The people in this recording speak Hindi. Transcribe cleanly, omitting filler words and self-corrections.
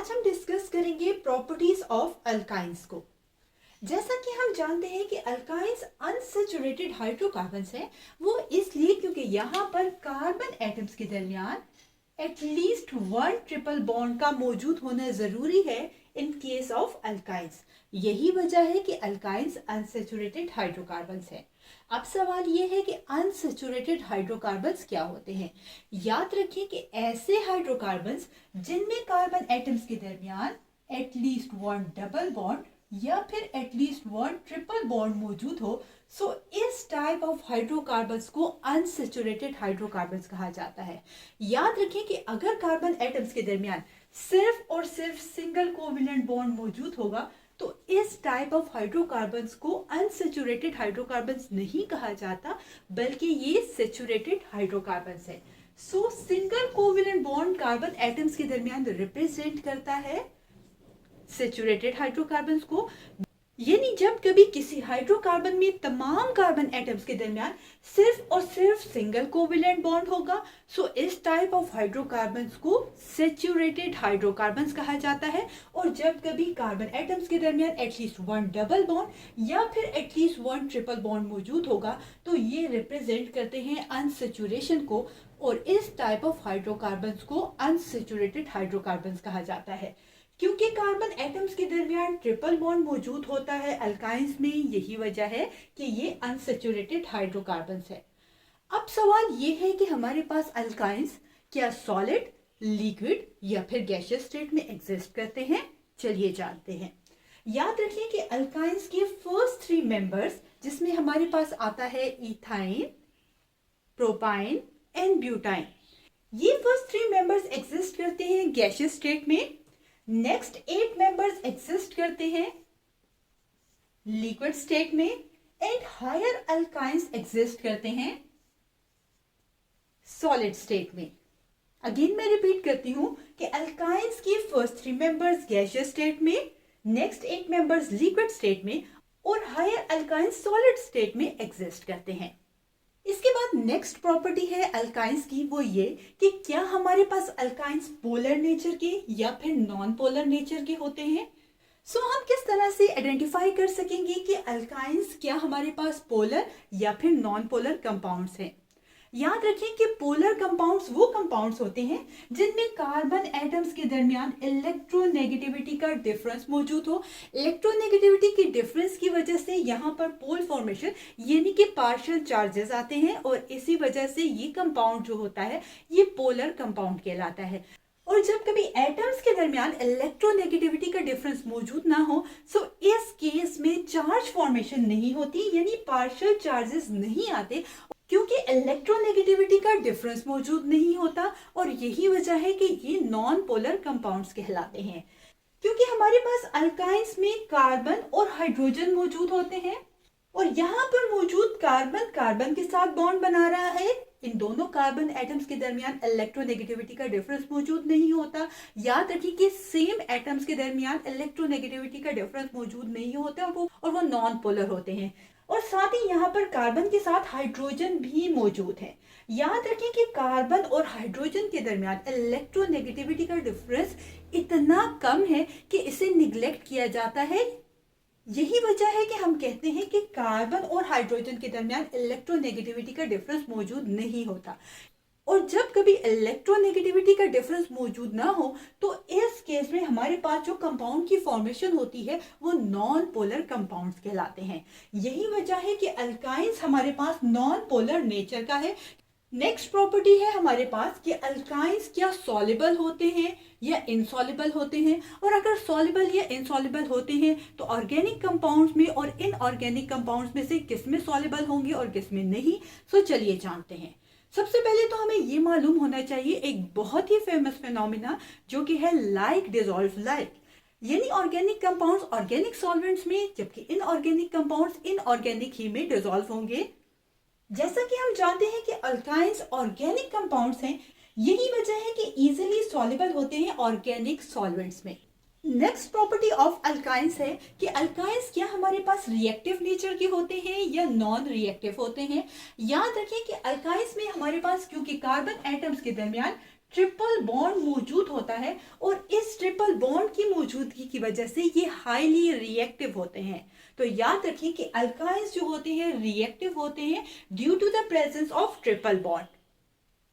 आज हम डिस्कस करेंगे प्रॉपर्टीज ऑफ अल्काइंस को। जैसा कि हम जानते हैं कि अल्काइंस अनसैचुरेटेड हाइड्रोकार्बन्स हैं, वो इसलिए क्योंकि यहाँ पर कार्बन एटम्स के दरमियान एटलीस्ट वन ट्रिपल बॉन्ड का मौजूद होना जरूरी है इन केस ऑफ अल्काइंस। यही वजह है कि अल्काइंस अनसैचुरेटेड हाइड्रोकार्बन्स हैं। अब सवाल ये है कि अनसैचुरेटेड हाइड्रोकार्बन्स क्या होते हैं। याद रखें कि ऐसे हाइड्रोकार्बन्स जिनमें कार्बन एटम्स के दरमियान एटलीस्ट वन डबल बॉन्ड या फिर एटलीस्ट वन ट्रिपल बॉन्ड मौजूद हो, सो इस टाइप ऑफ हाइड्रोकार्बन्स को अनसैचुरेटेड हाइड्रोकार्बन्स कहा जाता है। याद रखें कि अगर कार्बन एटम्स के दरमियान सिर्फ और सिर्फ सिंगल कोवेलेंट बॉन्ड मौजूद होगा तो इस टाइप ऑफ हाइड्रोकार्बन्स को अनसैचुरेटेड हाइड्रोकार्बन्स नहीं कहा जाता, बल्कि ये सैचुरेटेड हाइड्रोकार्बन्स है। सो single covalent bond carbon atoms के दरमियान रिप्रेजेंट करता है सैचुरेटेड हाइड्रोकार्बन्स को। यानी जब कभी किसी हाइड्रोकार्बन में तमाम कार्बन एटम्स के दरमियान सिर्फ और सिर्फ सिंगल कोवेलेंट बॉन्ड होगा, सो इस टाइप ऑफ हाइड्रोकार्बन्स को सैचुरेटेड हाइड्रोकार्बन्स कहा जाता है। और जब कभी कार्बन एटम्स के दरमियान एटलीस्ट वन डबल बॉन्ड या फिर एटलीस्ट वन ट्रिपल बॉन्ड मौजूद होगा तो ये रिप्रेजेंट करते हैं अनसैचुरेशन को, और इस टाइप ऑफ हाइड्रोकार्बन्स को अनसैचुरेटेड हाइड्रोकार्बन्स कहा जाता है। क्योंकि कार्बन एटम्स के दरमियान ट्रिपल बॉन्ड मौजूद होता है अल्काइंस में, यही वजह है कि ये अनसैचुरेटेड हाइड्रोकार्बन्स है। अब सवाल ये है कि हमारे पास अल्काइंस क्या सॉलिड, लिक्विड या फिर गैसियस स्टेट में एग्जिस्ट करते हैं। चलिए जानते हैं। याद रखिए कि अल्काइंस के फर्स्ट थ्री मेंबर्स, जिसमें हमारे पास आता है इथाइन, प्रोपाइन एंड ब्यूटाइन, ये फर्स्ट थ्री मेंबर्स एग्जिस्ट करते हैं गैसियस स्टेट में। नेक्स्ट 8 मेंबर्स एग्जिस्ट करते हैं लिक्विड स्टेट में, एंड हायर अल्काइंस एग्जिस्ट करते हैं सॉलिड स्टेट में। अगेन मैं रिपीट करती हूं कि अल्काइंस की फर्स्ट 3 मेंबर्स गैसियस स्टेट में, नेक्स्ट 8 मेंबर्स लिक्विड स्टेट में, और हायर अल्काइंस सॉलिड स्टेट में एग्जिस्ट करते हैं। इसके बाद नेक्स्ट प्रॉपर्टी है अल्काइंस की, वो ये कि क्या हमारे पास अल्काइंस पोलर नेचर के या फिर नॉन पोलर नेचर के होते हैं। सो हम किस तरह से आइडेंटिफाई कर सकेंगे कि अल्काइंस क्या हमारे पास पोलर या फिर नॉन पोलर कंपाउंड्स हैं। याद रखें कि पोलर कंपाउंड्स वो कंपाउंड्स होते हैं जिनमें कार्बन एटम्स के दरमियान इलेक्ट्रोनेगेटिविटी का डिफरेंस मौजूद हो। इलेक्ट्रोनेगेटिविटी की डिफरेंस की वजह से यहाँ पर पोल फॉर्मेशन यानी कि पार्शियल चार्जेस आते हैं, और इसी वजह से ये कंपाउंड जो होता है ये पोलर कंपाउंड कहलाता है। और जब कभी एटम्स के दरमियान इलेक्ट्रोनेगेटिविटी का डिफरेंस मौजूद ना हो, सो इस केस में चार्ज फॉर्मेशन नहीं होती, यानी पार्शियल चार्जेस नहीं आते, क्योंकि इलेक्ट्रोनेगेटिविटी का डिफरेंस मौजूद नहीं होता। और यही वजह है कि ये नॉन पोलर कंपाउंड्स कहलाते हैं। क्योंकि हमारे पास अल्काइंस में कार्बन और हाइड्रोजन मौजूद होते हैं, और यहाँ पर मौजूद कार्बन कार्बन के साथ बॉन्ड बना रहा है, इन दोनों कार्बन एटम्स के दरमियान इलेक्ट्रोनेगेटिविटी का डिफरेंस मौजूद नहीं होता। याद रखिए कि सेम एटम्स के दरमियान इलेक्ट्रोनेगेटिविटी का डिफरेंस मौजूद नहीं होता, और वो नॉन पोलर होते हैं। और साथ ही यहाँ पर कार्बन के साथ हाइड्रोजन भी मौजूद है। याद रखें कि कार्बन और हाइड्रोजन के दरमियान इलेक्ट्रोनेगेटिविटी का डिफरेंस इतना कम है कि इसे निग्लेक्ट किया जाता है। यही वजह है कि हम कहते हैं कि कार्बन और हाइड्रोजन के दरमियान इलेक्ट्रोनेगेटिविटी का डिफरेंस मौजूद नहीं होता। और जब कभी इलेक्ट्रोनेगेटिविटी का डिफरेंस मौजूद ना हो तो इस केस में हमारे पास जो कंपाउंड की फॉर्मेशन होती है वो नॉन पोलर कंपाउंड्स कहलाते हैं। यही वजह है कि अल्काइंस हमारे पास नॉन पोलर नेचर का है। नेक्स्ट प्रॉपर्टी है हमारे पास कि अल्काइंस क्या सॉल्युबल होते हैं या इनसॉल्युबल होते हैं, और अगर सॉल्युबल या इनसॉल्युबल होते हैं तो ऑर्गेनिक कंपाउंड्स में और इनऑर्गेनिक कंपाउंड्स में से किस में सॉल्युबल होंगे और किस में नहीं। सो चलिए जानते हैं। सबसे पहले तो हमें ये मालूम होना चाहिए एक बहुत ही फेमस फिनोमिना जो कि है लाइक डिसॉल्व लाइक, यानी ऑर्गेनिक कंपाउंड्स ऑर्गेनिक सॉल्वेंट्स में, जबकि इनऑर्गेनिक कंपाउंड्स इनऑर्गेनिक ही में डिसॉल्व होंगे। जैसा कि हम जानते हैं कि अल्काइंस ऑर्गेनिक कंपाउंड्स हैं, यही वजह है कि इजीली सॉल्युबल होते हैं ऑर्गेनिक सॉल्वेंट्स में। नेक्स्ट प्रॉपर्टी ऑफ अल्काइंस है कि अल्काइंस क्या हमारे पास रिएक्टिव नेचर के होते हैं या नॉन रिएक्टिव होते हैं। याद रखें कि अल्काइंस में हमारे पास क्योंकि कार्बन एटम्स के दरमियान ट्रिपल बॉन्ड मौजूद होता है और इस ट्रिपल बॉन्ड की मौजूदगी की वजह से ये हाईली रिएक्टिव होते हैं। तो याद रखिए कि अल्काइंस जो होते हैं रिएक्टिव होते हैं due to the presence of triple bond.